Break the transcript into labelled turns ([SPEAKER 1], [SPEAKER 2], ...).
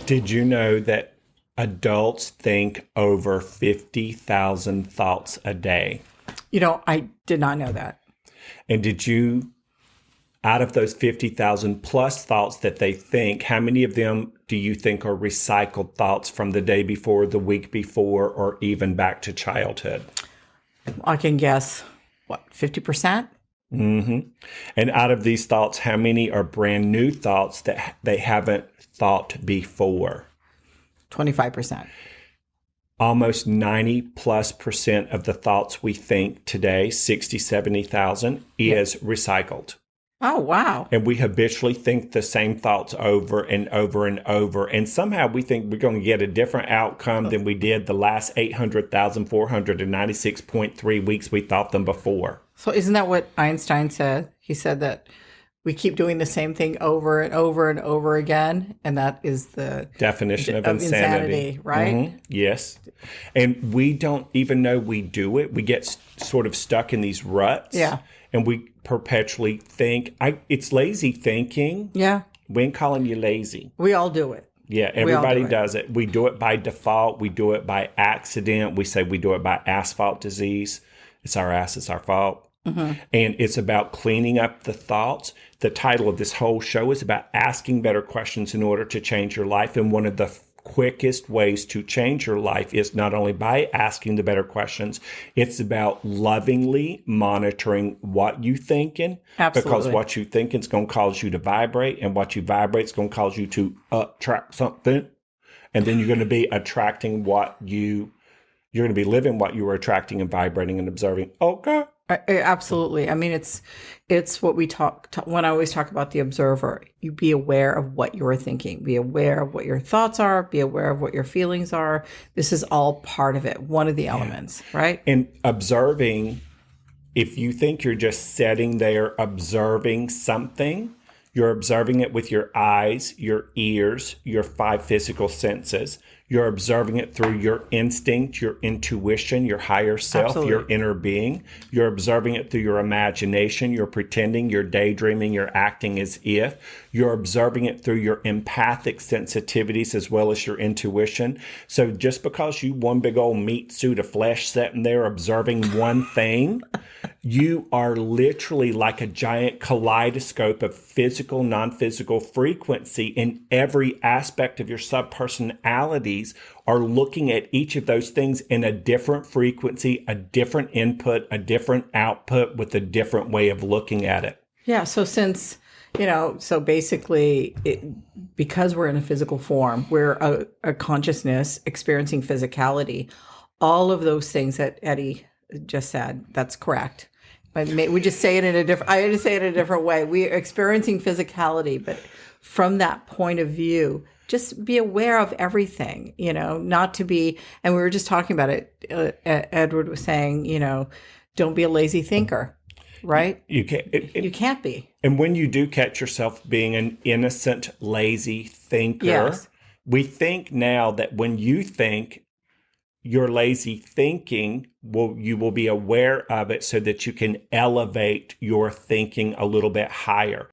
[SPEAKER 1] Did you know that adults think over 50,000 thoughts a day?
[SPEAKER 2] I did not know that.
[SPEAKER 1] And did you, out of those 50,000 plus thoughts that they think, how many of them do you think are recycled thoughts from the day before, the week before, or even back to childhood?
[SPEAKER 2] I can guess, what, 50%?
[SPEAKER 1] And out of these thoughts, how many are brand new thoughts that they haven't thought before?
[SPEAKER 2] 25%.
[SPEAKER 1] Almost 90 plus percent of the thoughts we think today, 60, 70,000, is recycled.
[SPEAKER 2] Oh, wow.
[SPEAKER 1] And we habitually think the same thoughts over and over and over. And somehow we think we're going to get a different outcome than we did the last 800,496.3 weeks we thought them before.
[SPEAKER 2] So isn't that what Einstein said? He said that we keep doing the same thing over and over and over again. And that is the
[SPEAKER 1] definition of insanity,
[SPEAKER 2] right?
[SPEAKER 1] Mm-hmm. Yes. And we don't even know we do it. We get sort of stuck in these ruts.
[SPEAKER 2] Yeah.
[SPEAKER 1] And we perpetually think, it's lazy thinking.
[SPEAKER 2] Yeah.
[SPEAKER 1] We ain't calling you lazy.
[SPEAKER 2] We all do it.
[SPEAKER 1] Yeah, everybody does it. We do it by default. We do it by accident. We say we do it by asphalt disease. It's our ass, it's our fault. Mm-hmm. And it's about cleaning up the thoughts. The title of this whole show is about asking better questions in order to change your life. And one of the quickest ways to change your life is not only by asking the better questions, it's about lovingly monitoring what you thinking.
[SPEAKER 2] Absolutely.
[SPEAKER 1] Because what you thinking is going to cause you to vibrate, and what you vibrate is going to cause you to attract something. And then you're going to be attracting you're going to be living what you were attracting and vibrating and observing. Okay.
[SPEAKER 2] Absolutely. I mean, it's what we when I always talk about the observer. You be aware of what you're thinking, be aware of what your thoughts are, be aware of what your feelings are. This is all part of it, one of the elements, right?
[SPEAKER 1] And observing, if you think you're just sitting there observing something, you're observing it with your eyes, your ears, your 5 physical senses. You're observing it through your instinct, your intuition, your higher self,
[SPEAKER 2] Absolutely.
[SPEAKER 1] Your inner being. You're observing it through your imagination. You're pretending, you're daydreaming, you're acting as if. You're observing it through your empathic sensitivities as well as your intuition. So just because you one big old meat suit of flesh sitting there observing one thing, you are literally like a giant kaleidoscope of physical, non-physical frequency in every aspect of your subpersonalities are looking at each of those things in a different frequency, a different input, a different output with a different way of looking at it.
[SPEAKER 2] Yeah. So so basically, because we're in a physical form, we're a consciousness experiencing physicality. All of those things that Eddie just said, that's correct. But we just say it I just say it in a different way. We're experiencing physicality, but from that point of view, just be aware of everything, not to be, and we were just talking about it. Edward was saying, don't be a lazy thinker, right?
[SPEAKER 1] You can't.
[SPEAKER 2] You can't be.
[SPEAKER 1] And when you do catch yourself being an innocent, lazy thinker,
[SPEAKER 2] Yes.
[SPEAKER 1] We think now that when you think, your lazy thinking, you will be aware of it so that you can elevate your thinking a little bit higher.